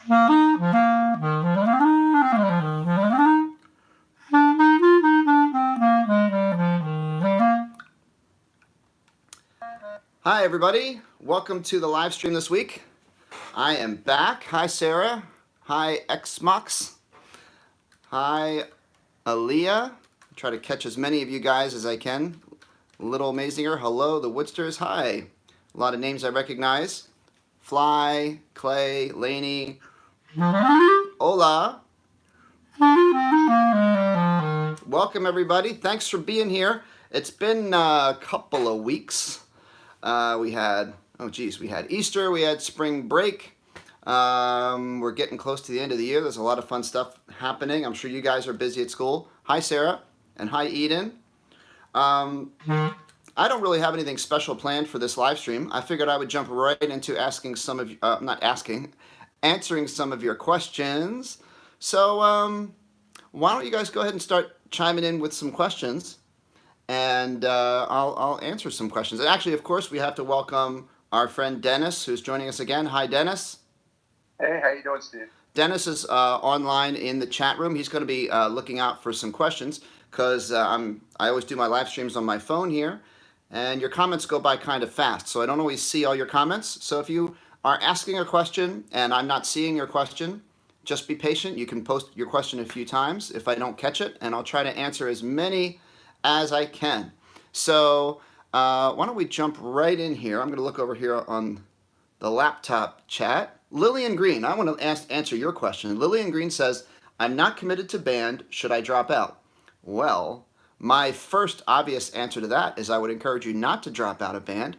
Hi everybody, welcome to the live stream this week. I am back. Hi Sarah. Hi Xmox. Hi Aaliyah. Try to catch as many of you guys as I can. Little Amazinger, hello. The Woodsters, hi. A lot of names I recognize. Fly, Clay, Laney. Hola. Welcome everybody. Thanks for being here. It's been a couple of weeks. We had Easter, we had spring break. We're getting close to the end of the year. There's a lot of fun stuff happening. I'm sure you guys are busy at school. Hi Sarah, and hi Eden. I don't really have anything special planned for this live stream. I figured I would jump right into answering some of your questions. So why don't you guys go ahead and start chiming in with some questions, and I'll answer some questions. And actually, of course, we have to welcome our friend Dennis, who's joining us again. Hi, Dennis. Hey, how you doing, Steve? Dennis is online in the chat room. He's going to be looking out for some questions because I always do my live streams on my phone here, and your comments go by kind of fast, so I don't always see all your comments. So if you are asking a question and I'm not seeing your question, just be patient. You can post your question a few times if I don't catch it, and I'll try to answer as many as I can. So why don't we jump right in here? I'm going to look over here on the laptop chat. Lillian Green, I want to answer your question. Lillian Green says, I'm not committed to band. Should I drop out? Well, my first obvious answer to that is I would encourage you not to drop out of band.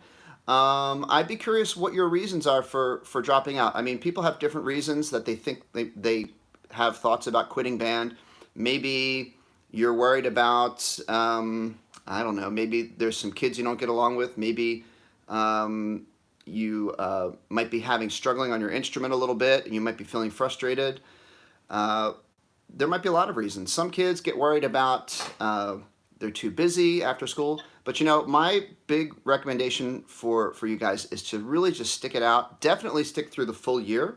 I'd be curious what your reasons are for dropping out. I mean, people have different reasons that they think they have thoughts about quitting band. Maybe you're worried about, I don't know, maybe there's some kids you don't get along with. Maybe you might be struggling on your instrument a little bit, and you might be feeling frustrated. There might be a lot of reasons. Some kids get worried about they're too busy after school. But you know, my big recommendation for you guys is to really just stick it out. Definitely stick through the full year.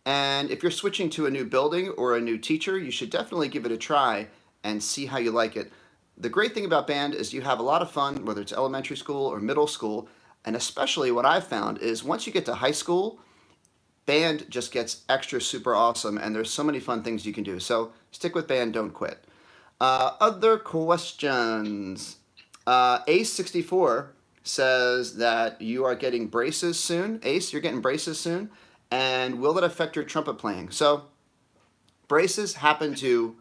And if you're switching to a new building or a new teacher, you should definitely give it a try and see how you like it. The great thing about band is you have a lot of fun, whether it's elementary school or middle school. And especially what I've found is once you get to high school, band just gets extra super awesome, and there's so many fun things you can do. So stick with band, don't quit. Other questions. Ace64 says that you are getting braces soon. Ace, you're getting braces soon. And will that affect your trumpet playing? So braces happen to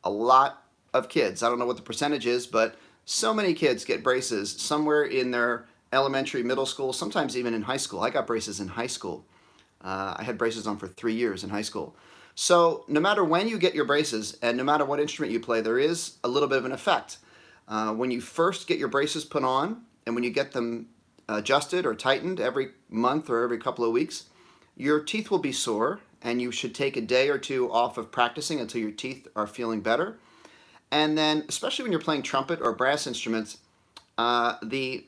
a lot of kids. I don't know what the percentage is, but so many kids get braces somewhere in their elementary, middle school, sometimes even in high school. I got braces in high school. I had braces on for 3 years in high school. So no matter when you get your braces and no matter what instrument you play, there is a little bit of an effect. When you first get your braces put on and when you get them adjusted or tightened every month or every couple of weeks, your teeth will be sore, and you should take a day or two off of practicing until your teeth are feeling better. And then, especially when you're playing trumpet or brass instruments, the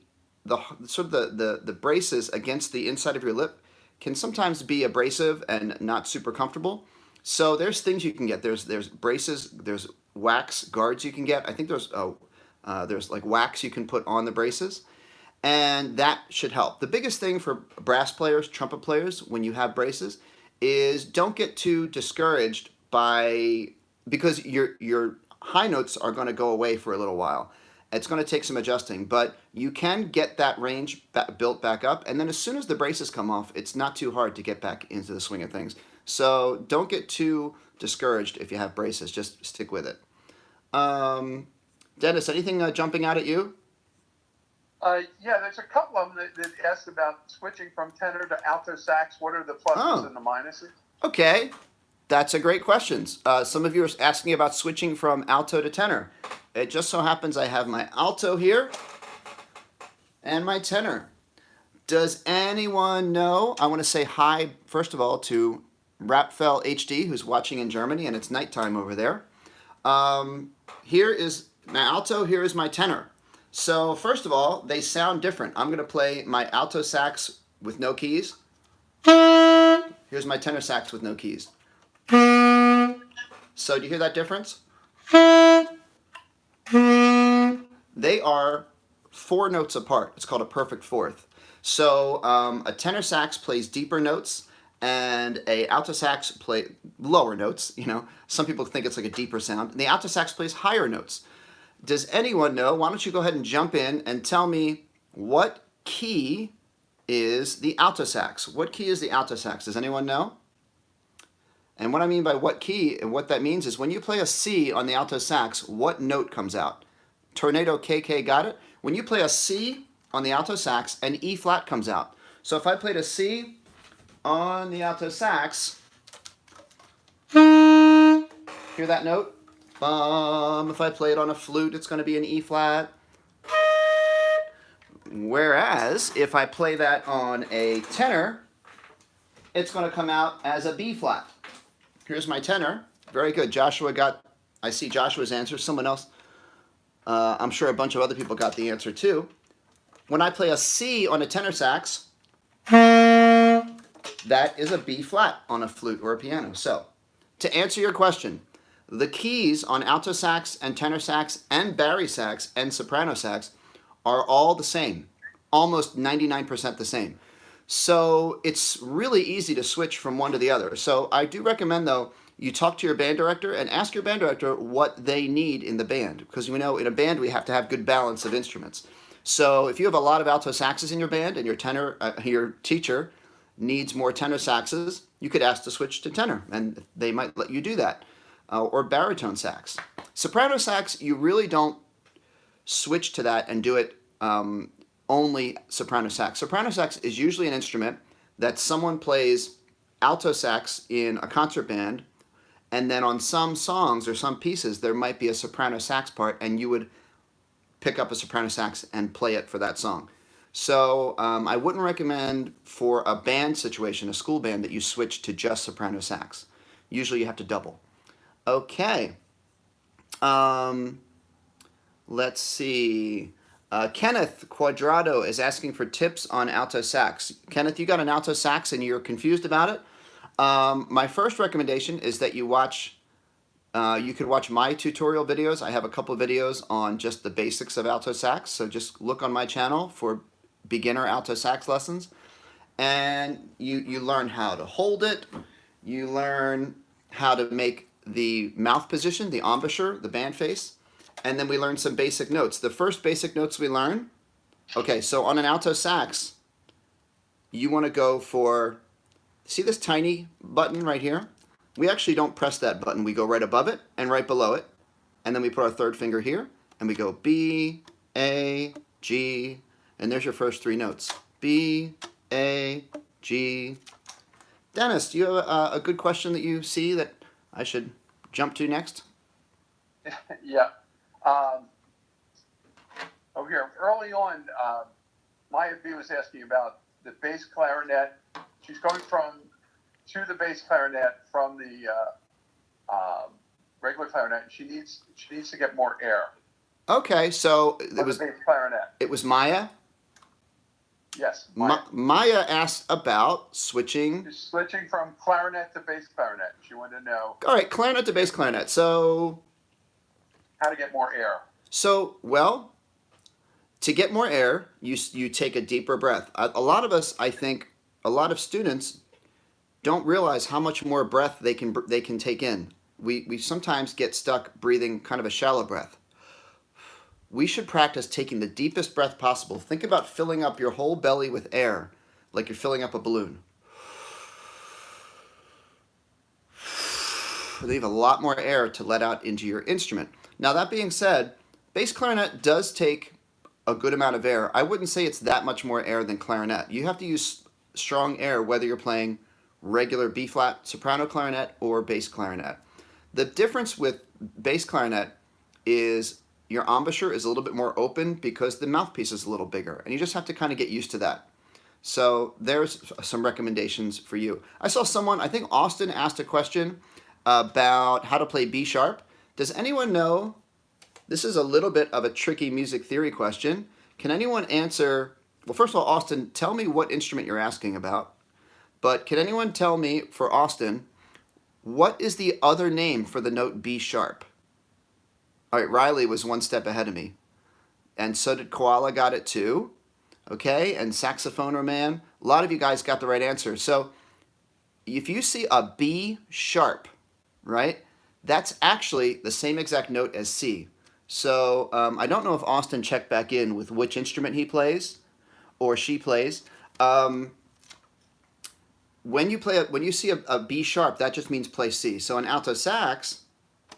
braces against the inside of your lip can sometimes be abrasive and not super comfortable. So there's things you can get. There's braces, there's wax guards you can get. I think there's like wax you can put on the braces, and that should help. The biggest thing for brass players, trumpet players, when you have braces, is don't get too discouraged because your high notes are going to go away for a little while. It's going to take some adjusting, but you can get that range built back up, and then as soon as the braces come off, it's not too hard to get back into the swing of things. So don't get too discouraged if you have braces. Just stick with it. Dennis, anything jumping out at you? Yeah, there's a couple of them that asked about switching from tenor to alto sax. What are the pluses and the minuses? Okay, that's a great question. Some of you are asking about switching from alto to tenor. It just so happens I have my alto here and my tenor. Does anyone know? I want to say hi, first of all, to Rapfel HD, who's watching in Germany, and it's nighttime over there. Here is my alto, here is my tenor. So first of all, they sound different. I'm going to play my alto sax with no keys. Here's my tenor sax with no keys. So do you hear that difference? They are 4 notes apart. It's called a perfect fourth. So a tenor sax plays deeper notes, and a alto sax play lower notes. You know, some people think it's like a deeper sound. And the alto sax plays higher notes. Does anyone know? Why don't you go ahead and jump in and tell me what key is the alto sax? What key is the alto sax? Does anyone know? And what I mean by what key and what that means is when you play a C on the alto sax, what note comes out? Tornado KK, got it? When you play a C on the alto sax, an E flat comes out. So if I played a C on the alto sax, hear that note? If I play it on a flute, it's going to be an E flat. Whereas if I play that on a tenor, it's going to come out as a B flat. Here's my tenor. Very good. Joshua got, I see Joshua's answer. Someone else, I'm sure a bunch of other people got the answer too. When I play a C on a tenor sax, that is a B flat on a flute or a piano. So, to answer your question, the keys on alto sax and tenor sax and bari sax and soprano sax are all the same, almost 99% the same. So it's really easy to switch from one to the other. So I do recommend, though, you talk to your band director and ask your band director what they need in the band. Because we know in a band we have to have good balance of instruments. So if you have a lot of alto saxes in your band and your teacher needs more tenor saxes, you could ask to switch to tenor, and they might let you do that. Or baritone sax. Soprano sax, you really don't switch to that and do it only soprano sax. Soprano sax is usually an instrument that someone plays alto sax in a concert band, and then on some songs or some pieces there might be a soprano sax part, and you would pick up a soprano sax and play it for that song. So I wouldn't recommend for a band situation, a school band, that you switch to just soprano sax. Usually you have to double. Okay. Let's see. Kenneth Quadrado is asking for tips on alto sax. Kenneth, you got an alto sax and you're confused about it? My first recommendation is that you could watch my tutorial videos. I have a couple of videos on just the basics of alto sax, so just look on my channel for beginner alto sax lessons. And you learn how to hold it, you learn how to make the mouth position, the embouchure, the band face, and then we learn some basic notes. The first basic notes we learn, okay, so on an alto sax, you want to go for, see this tiny button right here? We actually don't press that button. We go right above it and right below it, and then we put our third finger here, and we go B, A, G, and there's your first 3 notes. B, A, G. Dennis, do you have a good question that you see that I should jump to next? Yeah. Over here, early on, Maya B was asking about the bass clarinet. She's going to the bass clarinet from the regular clarinet. She needs to get more air. Okay, so it was the bass clarinet. It was Maya. Yes. Maya. Maya asked about switching. She's switching from clarinet to bass clarinet. She wanted to know. All right, clarinet to bass clarinet. So how to get more air. So, well, to get more air, you take a deeper breath. A lot of us, I think, a lot of students don't realize how much more breath they can take in. We sometimes get stuck breathing kind of a shallow breath. We should practice taking the deepest breath possible. Think about filling up your whole belly with air, like you're filling up a balloon. Leave a lot more air to let out into your instrument. Now, that being said, bass clarinet does take a good amount of air. I wouldn't say it's that much more air than clarinet. You have to use strong air whether you're playing regular B-flat soprano clarinet or bass clarinet. The difference with bass clarinet is your embouchure is a little bit more open because the mouthpiece is a little bigger, and you just have to kind of get used to that. So there's some recommendations for you. I saw someone, I think Austin, asked a question about how to play B sharp. Does anyone know? This is a little bit of a tricky music theory question. Can anyone answer? Well, first of all, Austin, tell me what instrument you're asking about. but can anyone tell me, for Austin, what is the other name for the note B sharp? All right, Riley was one step ahead of me. And so did Koala, got it too. Okay, and Saxophoner Man. A lot of you guys got the right answer. So if you see a B sharp, right, that's actually the same exact note as C. So I don't know if Austin checked back in with which instrument he plays or she plays. When you see a B sharp, that just means play C. So in alto sax,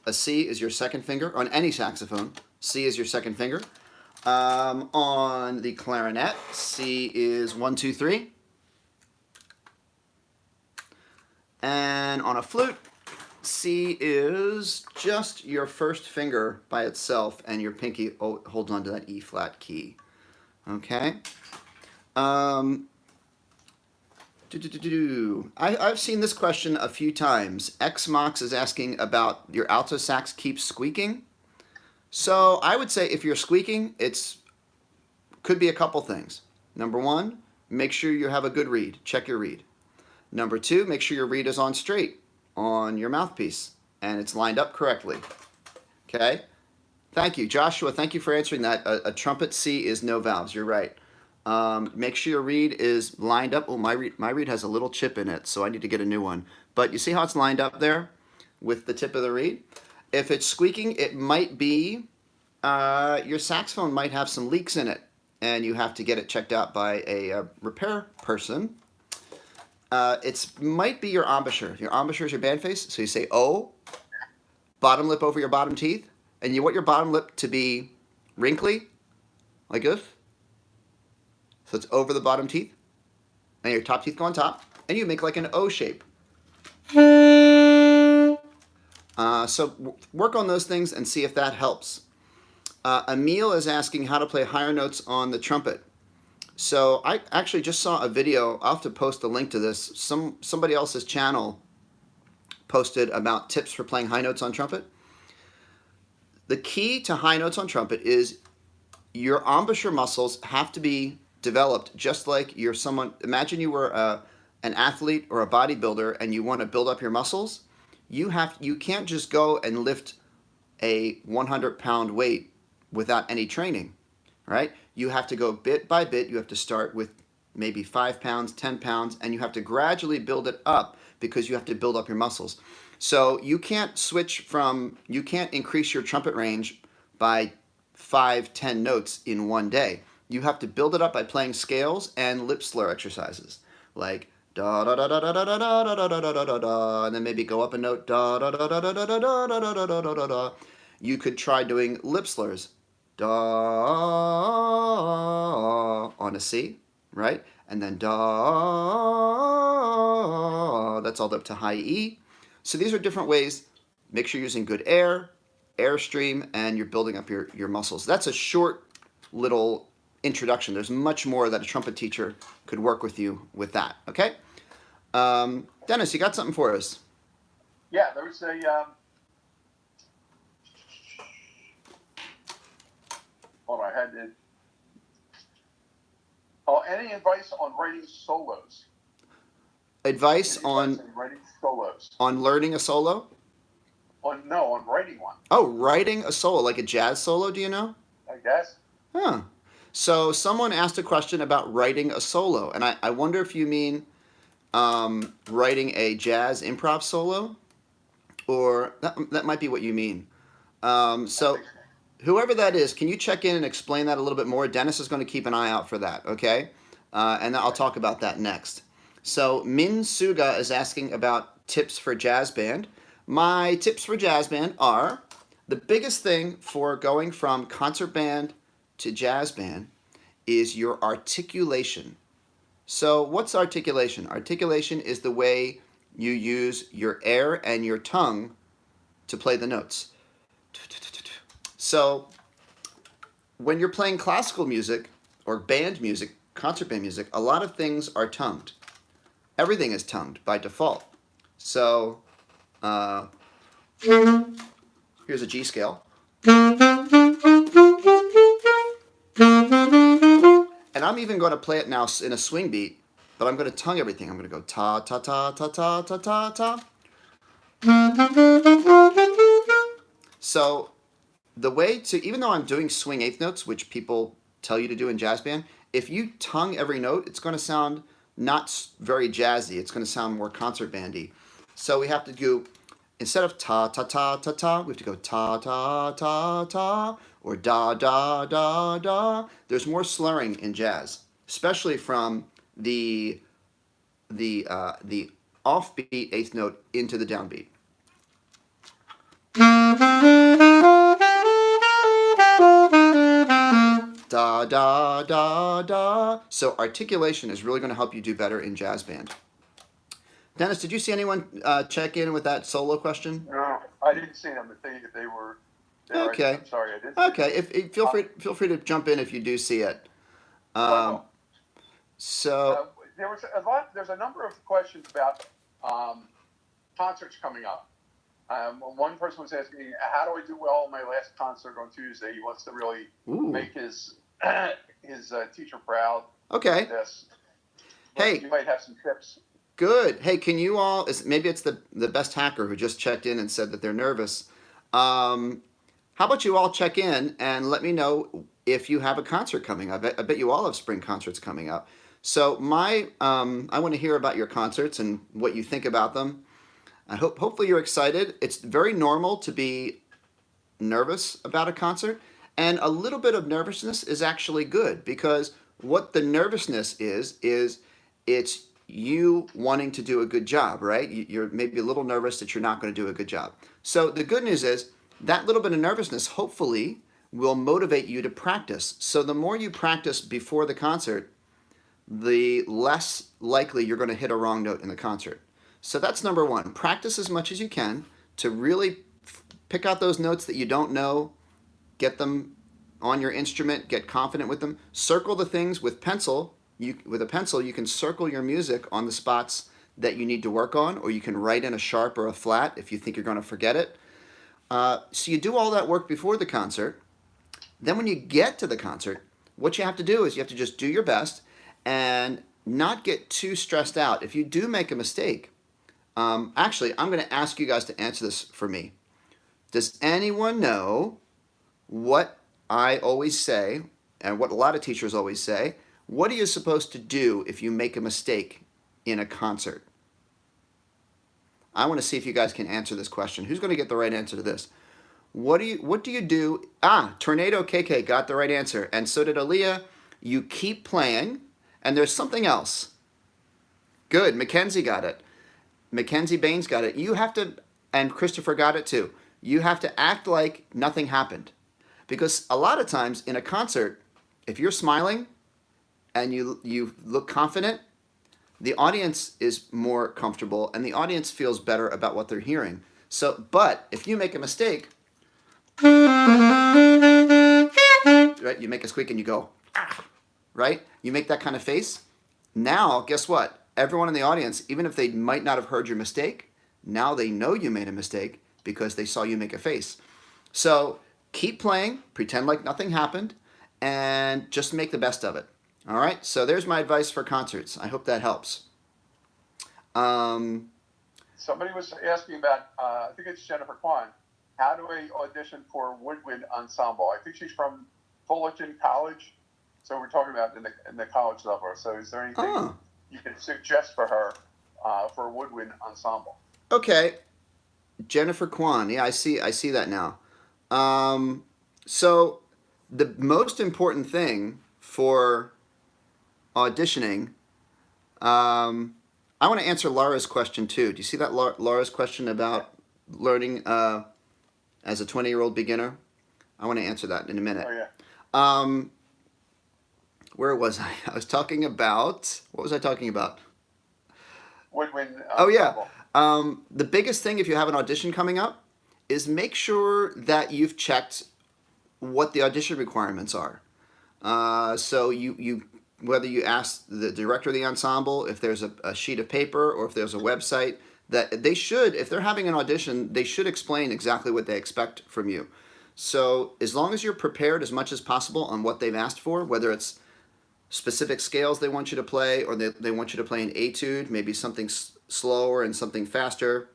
a C is your second finger. On any saxophone, C is your second finger. On the clarinet, C is 1, 2, 3. And on a flute, C is just your first finger by itself, and your pinky holds onto that E flat key. Okay. I've seen this question a few times. Xmox is asking about your alto sax keeps squeaking. So I would say if you're squeaking, could be a couple things. Number one, make sure you have a good reed. Check your reed. Number two, make sure your reed is on straight on your mouthpiece and it's lined up correctly. Okay? Thank you. Joshua, thank you for answering that. A trumpet C is no valves. You're right. Make sure your reed is lined up. Oh, my reed has a little chip in it, so I need to get a new one. But you see how it's lined up there with the tip of the reed? If it's squeaking, it might be your saxophone might have some leaks in it, and you have to get it checked out by a repair person. It might be your embouchure. Your embouchure is your band face, so you say O, bottom lip over your bottom teeth, and you want your bottom lip to be wrinkly, like this. So it's over the bottom teeth, and your top teeth go on top, and you make like an O shape. So work on those things and see if that helps. Emil is asking how to play higher notes on the trumpet. So I actually just saw a video. I'll have to post a link to this. Somebody else's channel posted about tips for playing high notes on trumpet. The key to high notes on trumpet is your embouchure muscles have to be developed just like you're someone. Imagine you were an athlete or a bodybuilder and you want to build up your muscles. You can't just go and lift a 100-pound weight without any training, right? You have to go bit by bit. You have to start with maybe 5 pounds, 10 pounds, and you have to gradually build it up because you have to build up your muscles. So you can't increase your trumpet range by 5, 10 notes in one day. You have to build it up by playing scales and lip slur exercises, like da da da da da da da da da da da da da, and then maybe go up a note da da da da da da da da da da da da da. You could try doing lip slurs, da on a C, right, and then da. That's all up to high E. So these are different ways. Make sure you're using good airstream, and you're building up your muscles. That's a short little introduction. There's much more that a trumpet teacher could work with you with that. Okay, Dennis, you got something for us? Yeah, there's a hold on, I had it. Oh, any advice on writing solos? Advice on writing solos? On learning a solo? On writing one. Oh, writing a solo, like a jazz solo, do you know? I guess. Huh. So someone asked a question about writing a solo, and I wonder if you mean writing a jazz improv solo, or that might be what you mean. So whoever that is, can you check in and explain that a little bit more? Dennis is going to keep an eye out for that, okay? And I'll talk about that next. So Min Suga is asking about tips for jazz band. My tips for jazz band are the biggest thing for going from concert band to jazz band is your articulation. So what's articulation? Articulation is the way you use your air and your tongue to play the notes. So when you're playing classical music or band music, concert band music, a lot of things are tongued. Everything is tongued by default. So here's a G scale. And I'm even going to play it now in a swing beat. but I'm going to tongue everything. I'm going to go ta ta ta ta ta ta ta ta. So the way to, even though I'm doing swing eighth notes, which people tell you to do in jazz band, if you tongue every note, it's going to sound not very jazzy. It's going to sound more concert bandy. So we have to do, instead of ta ta ta ta ta, we have to go ta ta ta ta or da da da da. There's more slurring in jazz, especially from the offbeat eighth note into the downbeat. Da da da da. So articulation is really going to help you do better in jazz band. Dennis, did you see anyone check in with that solo question? No, I didn't see them. They were. Okay. I'm sorry, I didn't. Okay. If feel free to jump in if you do see it. So there was a lot. There's a number of questions about concerts coming up. One person was asking me, "How do I do well in my last concert on Tuesday?" He wants to really make his teacher proud. Okay. This. Hey, you might have some tips. Good. Hey, can you all? Maybe it's the best hacker who just checked in and said that they're nervous. How about you all check in and let me know if you have a concert coming up. I bet you all have spring concerts coming up. So I want to hear about your concerts and what you think about them. Hopefully you're excited. It's very normal to be nervous about a concert, and a little bit of nervousness is actually good, because what the nervousness is it's you wanting to do a good job, right? You're maybe a little nervous that you're not going to do a good job. So the good news is that little bit of nervousness hopefully will motivate you to practice. So the more you practice before the concert, the less likely you're going to hit a wrong note in the concert. So that's number one. Practice as much as you can to really pick out those notes that you don't know, get them on your instrument, get confident with them. Circle the things with pencil. With a pencil, you can circle your music on the spots that you need to work on, or you can write in a sharp or a flat if you think you're going to forget it. So you do all that work before the concert. Then when you get to the concert, what you have to do is you have to just do your best and not get too stressed out. If you do make a mistake, actually, I'm going to ask you guys to answer this for me. Does anyone know what I always say, and what a lot of teachers always say? What are you supposed to do if you make a mistake in a concert? I want to see if you guys can answer this question. Who's going to get the right answer to this? What do you do? Tornado KK got the right answer, and so did Aaliyah. You keep playing, and there's something else. Good, Mackenzie got it. Mackenzie Baines got it. You have to, and Christopher got it too. You have to act like nothing happened, because a lot of times in a concert, if you're smiling and you look confident, the audience is more comfortable and the audience feels better about what they're hearing. So, but if you make a mistake, right? You make a squeak and you go, right? You make that kind of face. Now, guess what? Everyone in the audience, even if they might not have heard your mistake, now they know you made a mistake because they saw you make a face. So keep playing, pretend like nothing happened, and just make the best of it. All right, so there's my advice for concerts. I hope that helps. Somebody was asking about, I think it's Jennifer Kwan, how do I audition for woodwind ensemble? I think she's from Fullerton College, so we're talking about in the college level. So is there anything you can suggest for her for a woodwind ensemble? Okay, Jennifer Kwan. Yeah, I see that now. So the most important thing for auditioning, I want to answer Laura's question too. Do you see that Laura's question about learning as a 20-year-old beginner? I want to answer that in a minute. Oh, yeah. Where was I? I was talking about, what was I talking about? Woodwind ensemble. Oh yeah. The biggest thing if you have an audition coming up is make sure that you've checked what the audition requirements are. So you whether you ask the director of the ensemble if there's a sheet of paper or if there's a website, that they should, if they're having an audition, they should explain exactly what they expect from you. So as long as you're prepared as much as possible on what they've asked for, whether it's specific scales they want you to play, or they want you to play an etude, maybe something slower and something faster.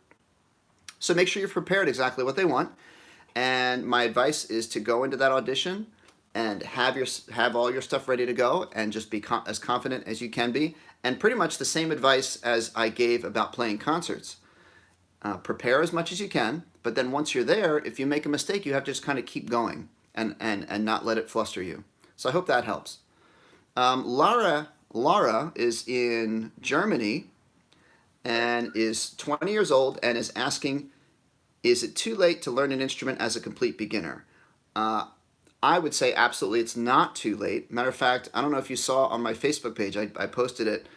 So make sure you're prepared exactly what they want. And my advice is to go into that audition and have all your stuff ready to go, and just be as confident as you can be. And pretty much the same advice as I gave about playing concerts. Prepare as much as you can, but then once you're there, if you make a mistake, you have to just kind of keep going and not let it fluster you. So I hope that helps. Lara is in Germany and is 20 years old and is asking, is it too late to learn an instrument as a complete beginner? I would say absolutely it's not too late. Matter of fact, I don't know if you saw on my Facebook page, I posted it.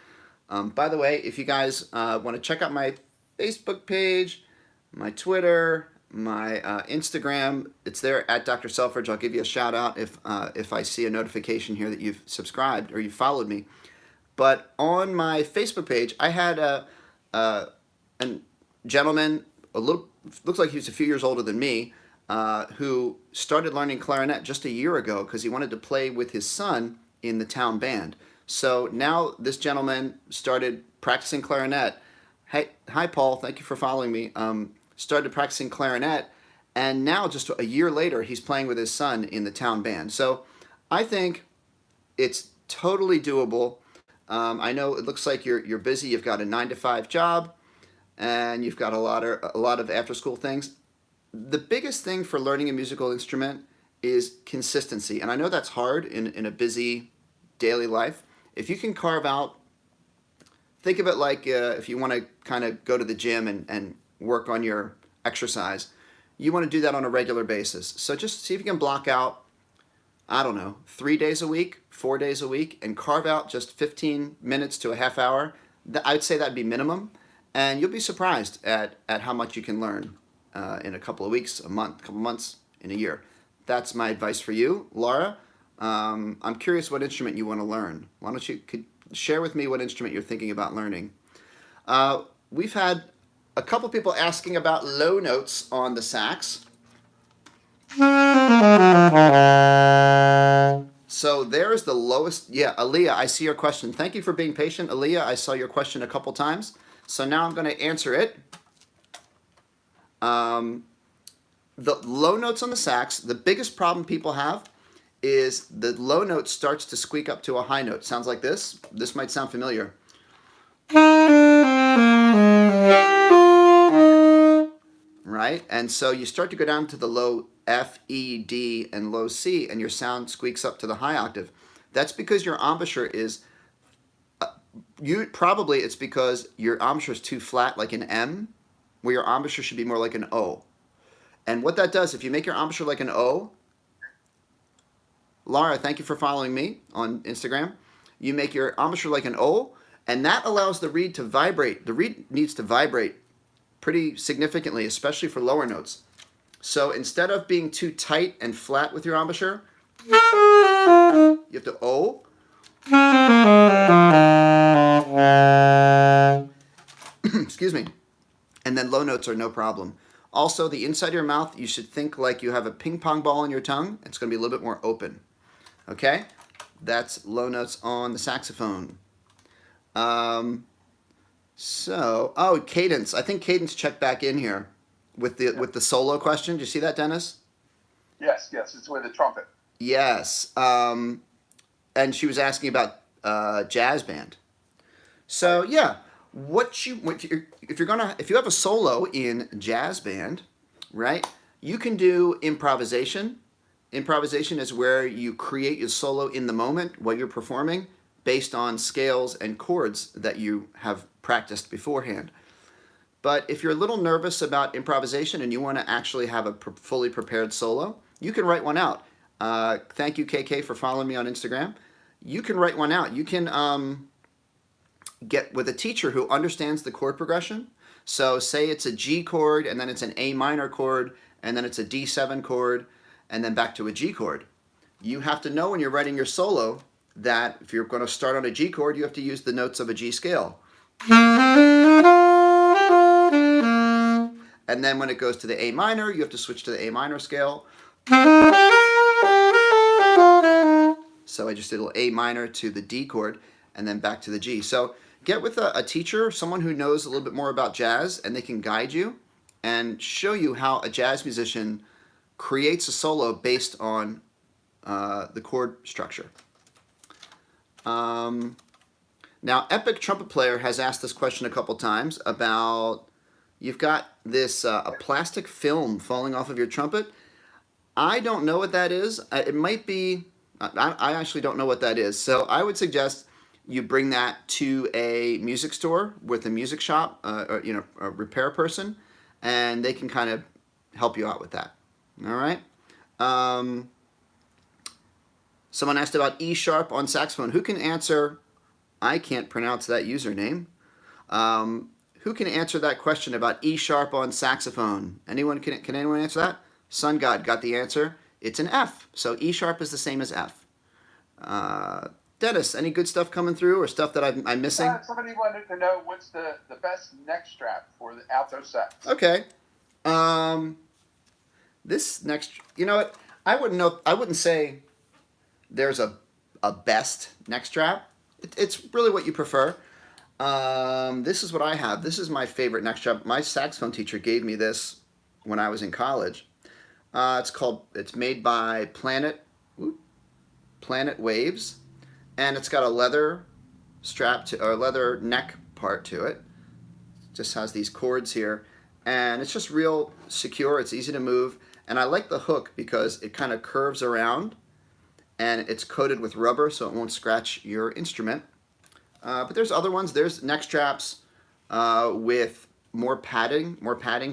By the way, if you guys want to check out my Facebook page, my Twitter, my Instagram, it's there at Dr. Selfridge. I'll give you a shout out if I see a notification here that you've subscribed or you followed me. But on my Facebook page, I had a gentleman, looks like he was a few years older than me, who started learning clarinet just a year ago because he wanted to play with his son in the town band. So now this gentleman started practicing clarinet. Hey, hi Paul, thank you for following me. Started practicing clarinet, and now just a year later, he's playing with his son in the town band. So I think it's totally doable. I know it looks like you're busy. You've got a 9-to-5 job, and you've got a lot of after-school things. The biggest thing for learning a musical instrument is consistency, and I know that's hard in a busy daily life. If you can carve out, think of it like if you want to kind of go to the gym and work on your exercise, you want to do that on a regular basis. So just see if you can block out, I don't know, 3 days a week, 4 days a week, and carve out just 15 minutes to a half hour. I'd say that'd be minimum, and you'll be surprised at how much you can learn in a couple of weeks, a month, couple months, in a year. That's my advice for you, Laura. I'm curious what instrument you want to learn. Why don't you share with me what instrument you're thinking about learning? We've had a couple people asking about low notes on the sax. So there's the lowest. Yeah, Aaliyah, I see your question. Thank you for being patient, Aaliyah. I saw your question a couple times. So now I'm going to answer it. The low notes on the sax, the biggest problem people have is the low note starts to squeak up to a high note. Sounds like this. This might sound familiar. Right? And so you start to go down to the low F, E, D, and low C, and your sound squeaks up to the high octave. That's because your embouchure is, it's because your embouchure is too flat like an M, where your embouchure should be more like an O. And what that does, if you make your embouchure like an O, Laura, thank you for following me on Instagram. You make your embouchure like an O, and that allows the reed to vibrate. The reed needs to vibrate pretty significantly, especially for lower notes. So instead of being too tight and flat with your embouchure, you have to O. Excuse me. And then low notes are no problem. Also, the inside of your mouth, you should think like you have a ping pong ball in your tongue. It's going to be a little bit more open. Okay? That's low notes on the saxophone. Cadence. I think Cadence checked back in here with the solo question. Did you see that, Dennis? Yes, it's with the trumpet. Yes. And she was asking about jazz band. So yeah, if you have a solo in jazz band, right? You can do improvisation. Improvisation is where you create your solo in the moment while you're performing, based on scales and chords that you have practiced beforehand. But if you're a little nervous about improvisation and you want to actually have a fully prepared solo, you can write one out. Thank you, KK, for following me on Instagram. You can write one out. You can get with a teacher who understands the chord progression. So say it's a G chord, and then it's an A minor chord, and then it's a D7 chord, and then back to a G chord. You have to know when you're writing your solo that if you're going to start on a G chord, you have to use the notes of a G scale. And then when it goes to the A minor, you have to switch to the A minor scale. So I just did a little A minor to the D chord and then back to the G. So get with a teacher, someone who knows a little bit more about jazz, and they can guide you and show you how a jazz musician creates a solo based on the chord structure. Now, Epic Trumpet Player has asked this question a couple times about, you've got this a plastic film falling off of your trumpet. I don't know what that is. It might be, I actually don't know what that is. So I would suggest you bring that to a music store with a music shop, or, a repair person, and they can kind of help you out with that. All right. Someone asked about E sharp on saxophone. Who can answer? I can't pronounce that username. Who can answer that question about E sharp on saxophone? Anyone can anyone answer that? Sun God got the answer. It's an F. So E sharp is the same as F. Dennis, any good stuff coming through or stuff that I'm missing? Somebody wanted to know what's the best neck strap for the alto sax. Okay. This next, you know what? I wouldn't say there's a best neck strap. It's really what you prefer. This is what I have. This is my favorite neck strap. My saxophone teacher gave me this when I was in college. It's made by Planet Waves, and it's got a leather strap or leather neck part to it. Just has these cords here, and it's just real secure. It's easy to move, and I like the hook because it kind of curves around, and it's coated with rubber so it won't scratch your instrument. But there's other ones. There's neck straps with more padding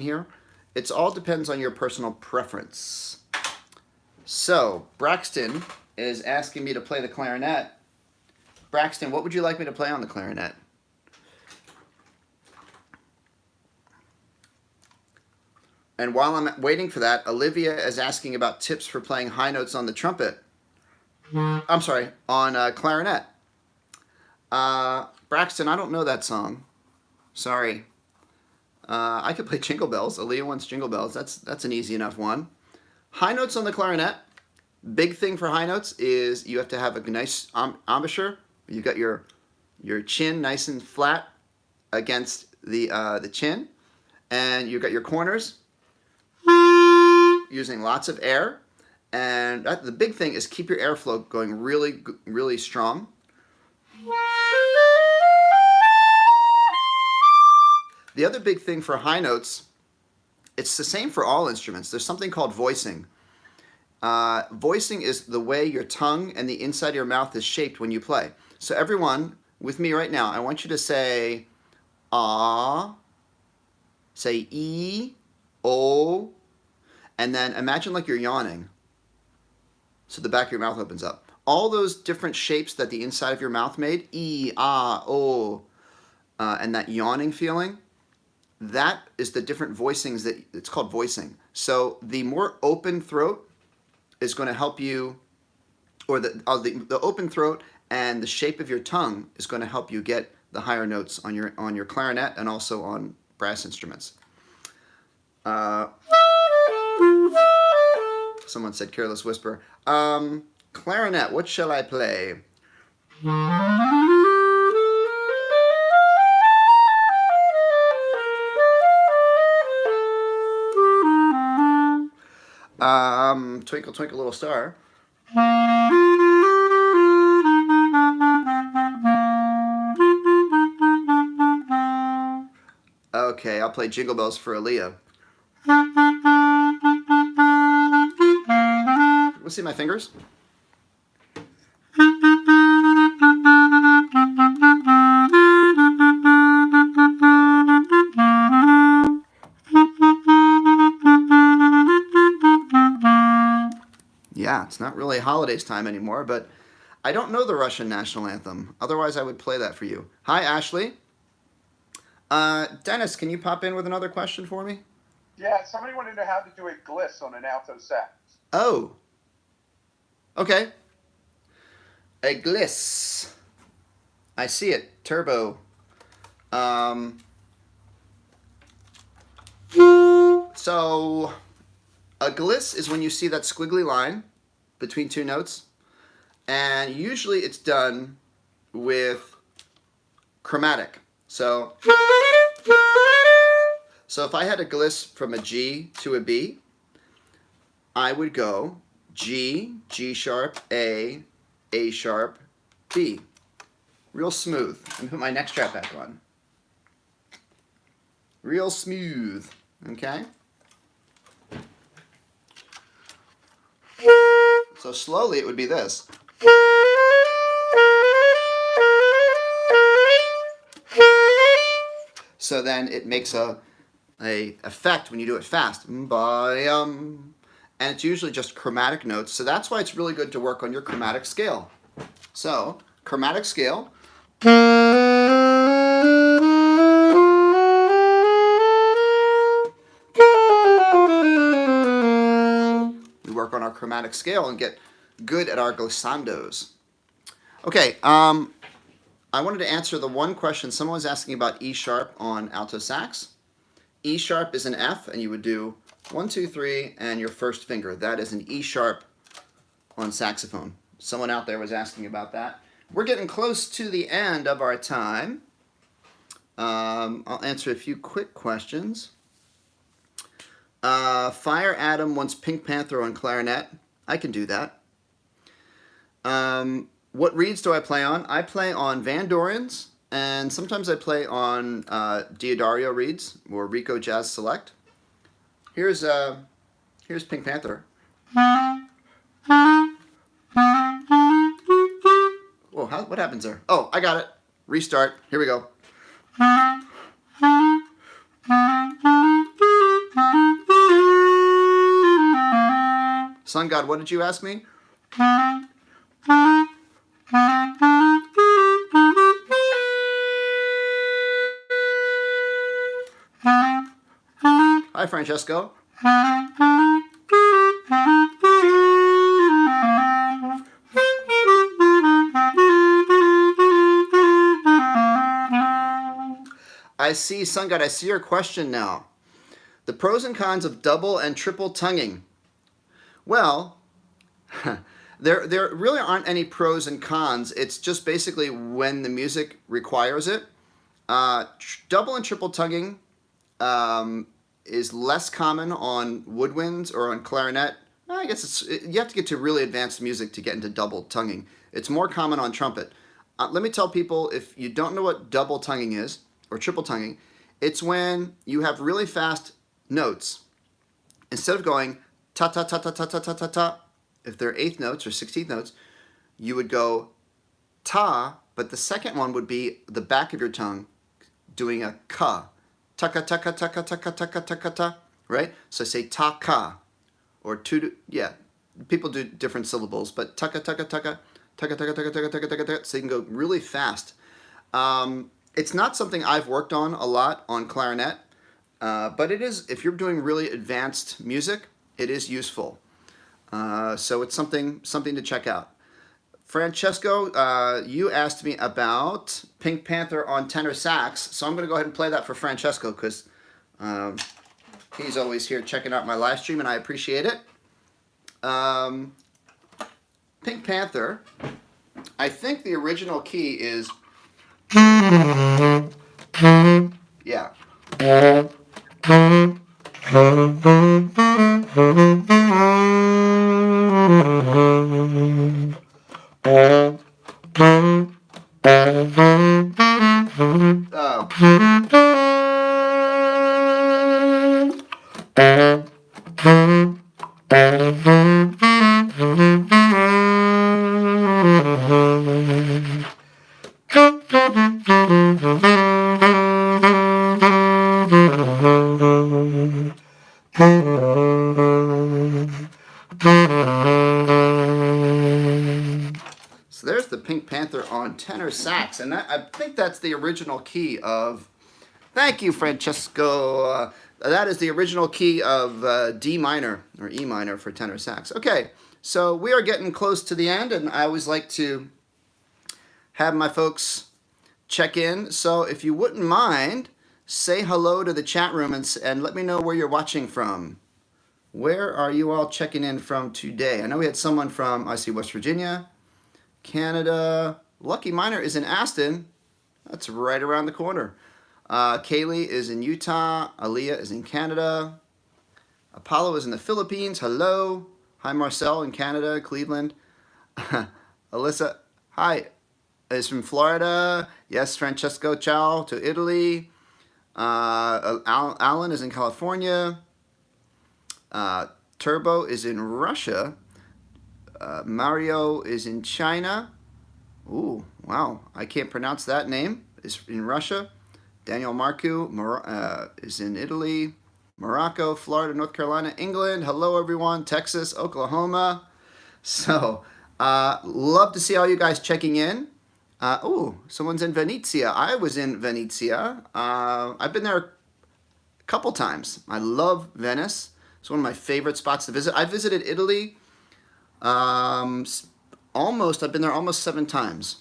here. It all depends on your personal preference. So Braxton is asking me to play the clarinet. Braxton, what would you like me to play on the clarinet? And while I'm waiting for that, Olivia is asking about tips for playing high notes on the trumpet. I'm sorry, on clarinet. Braxton, I don't know that song. Sorry. I could play Jingle Bells. Aaliyah wants Jingle Bells. That's an easy enough one. High notes on the clarinet. Big thing for high notes is you have to have a nice embouchure. You've got your chin nice and flat against the chin, and you've got your corners using lots of air. And the big thing is keep your airflow going really, really strong. The other big thing for high notes, it's the same for all instruments. There's something called voicing. Voicing is the way your tongue and the inside of your mouth is shaped when you play. So everyone, with me right now, I want you to say ah, say e, o, and then imagine like you're yawning. So the back of your mouth opens up. All those different shapes that the inside of your mouth made, e, ah, o, and that yawning feeling, that is the different voicings that it's called voicing. So the more open throat is going to help you, or the open throat and the shape of your tongue is going to help you get the higher notes on your clarinet and also on brass instruments. Someone said Careless Whisper. Clarinet, what shall I play? Twinkle, Twinkle, Little Star. Okay, I'll play Jingle Bells for Aaliyah. Let's see my fingers. Yeah, it's not really holidays time anymore, but I don't know the Russian national anthem. Otherwise, I would play that for you. Hi, Ashley. Dennis, can you pop in with another question for me? Yeah, somebody wanted to know how to do a gliss on an alto sax. Oh. Okay. A gliss. I see it. Turbo. So a gliss is when you see that squiggly line between two notes. And usually it's done with chromatic. So if I had to gliss from a G to a B, I would go G, G sharp, A sharp, B. Real smooth. Let me put my neck strap back on. Real smooth. Okay? So slowly it would be this. So then it makes a effect when you do it fast. And it's usually just chromatic notes. So that's why it's really good to work on your chromatic scale. So, chromatic scale. We work on our chromatic scale and get good at our glissandos. Okay, I wanted to answer the one question someone was asking about E sharp on alto sax. E sharp is an F, and you would do 1, 2, 3, and your first finger. That is an E sharp on saxophone. Someone out there was asking about that. We're getting close to the end of our time. I'll answer a few quick questions. Fire Adam wants Pink Panther on clarinet. I can do that. What reeds do I play on? I play on Van Doren's, and sometimes I play on Diodario reeds or Rico Jazz Select. Here's Pink Panther. Whoa, what happens there? Oh, I got it. Restart. Here we go. Sun God, what did you ask me? Hi, Francesco. I see, Sun God, I see your question now. The pros and cons of double and triple tonguing. Well, there really aren't any pros and cons. It's just basically when the music requires it. Double and triple tonguing is less common on woodwinds or on clarinet. I guess you have to get to really advanced music to get into double tonguing. It's more common on trumpet. Let me tell people, if you don't know what double tonguing is, or triple tonguing, it's when you have really fast notes. Instead of going ta ta ta ta ta ta ta ta ta, if they're eighth notes or 16th notes, you would go ta, but the second one would be the back of your tongue doing a ka. Taka taka taka taka taka taka ta, right? So say ta ka, or two, yeah. People do different syllables, but taka taka taka taka taka taka taka taka taka taka. So you can go really fast. It's not something I've worked on a lot on clarinet, but it is, if you're doing really advanced music, it is useful. So it's something to check out. Francesco, you asked me about Pink Panther on tenor sax, so I'm going to go ahead and play that for Francesco because he's always here checking out my live stream, and I appreciate it. Pink Panther, I think the original key is, yeah. So there's the Pink Panther on tenor sax, and I think that's the original key of, thank you, Francesco. That is the original key of D minor, or E minor for tenor sax. Okay, so we are getting close to the end, and I always like to have my folks check in. So if you wouldn't mind, say hello to the chat room and let me know where you're watching from. Where are you all checking in from today? I know we had someone from, I see, West Virginia. Canada. Lucky Miner is in Aston. That's right around the corner. Kaylee is in Utah. Aaliyah is in Canada. Apollo is in the Philippines. Hello. Hi, Marcel in Canada, Cleveland. Alyssa, hi, is from Florida. Yes, Francesco, ciao, to Italy. Alan is in California. Turbo is in Russia. Mario is in China. Ooh, wow, I can't pronounce that name. Is in Russia. Daniel Marcu is in Italy. Morocco, Florida, North Carolina, England. Hello, everyone. Texas, Oklahoma. So, love to see all you guys checking in. Someone's in Venezia. I was in Venezia. I've been there a couple times. I love Venice. It's one of my favorite spots to visit. I visited Italy I've been there almost 7 times.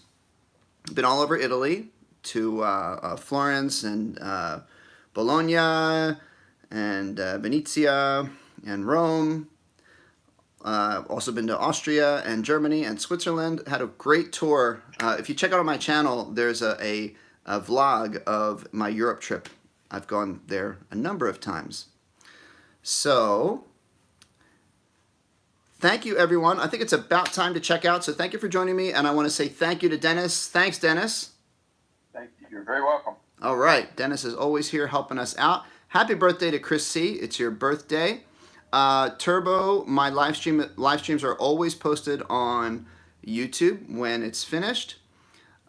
I've been all over Italy to Florence and Bologna and Venezia and Rome. Also been to Austria and Germany and Switzerland. Had a great tour. If you check out on my channel, there's a vlog of my Europe trip. I've gone there a number of times. So, thank you, everyone. I think it's about time to check out. So thank you for joining me. And I want to say thank you to Dennis. Thanks, Dennis. Thank you. You're very welcome. All right. Dennis is always here helping us out. Happy birthday to Chris C. It's your birthday. Turbo, my live streams are always posted on YouTube when it's finished.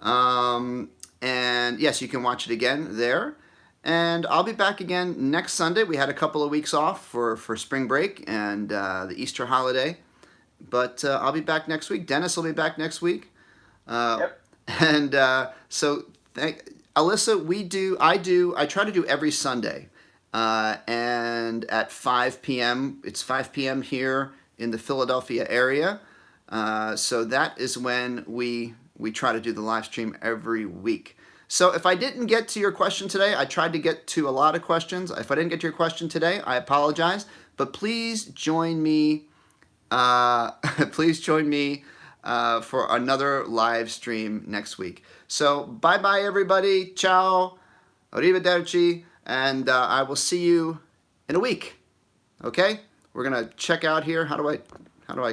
And yes, you can watch it again there. And I'll be back again next Sunday. We had a couple of weeks off for spring break and the Easter holiday. But I'll be back next week. Dennis will be back next week. Yep. And so, Alyssa, I try to do every Sunday. And at 5 p.m., it's 5 p.m. here in the Philadelphia area. So that is when we try to do the live stream every week. So if I didn't get to your question today, I tried to get to a lot of questions. If I didn't get to your question today, I apologize. But please join me. Please join me for another live stream next week. So bye-bye, everybody. Ciao. Arrivederci. And I will see you in a week. Okay? We're going to check out here. How do I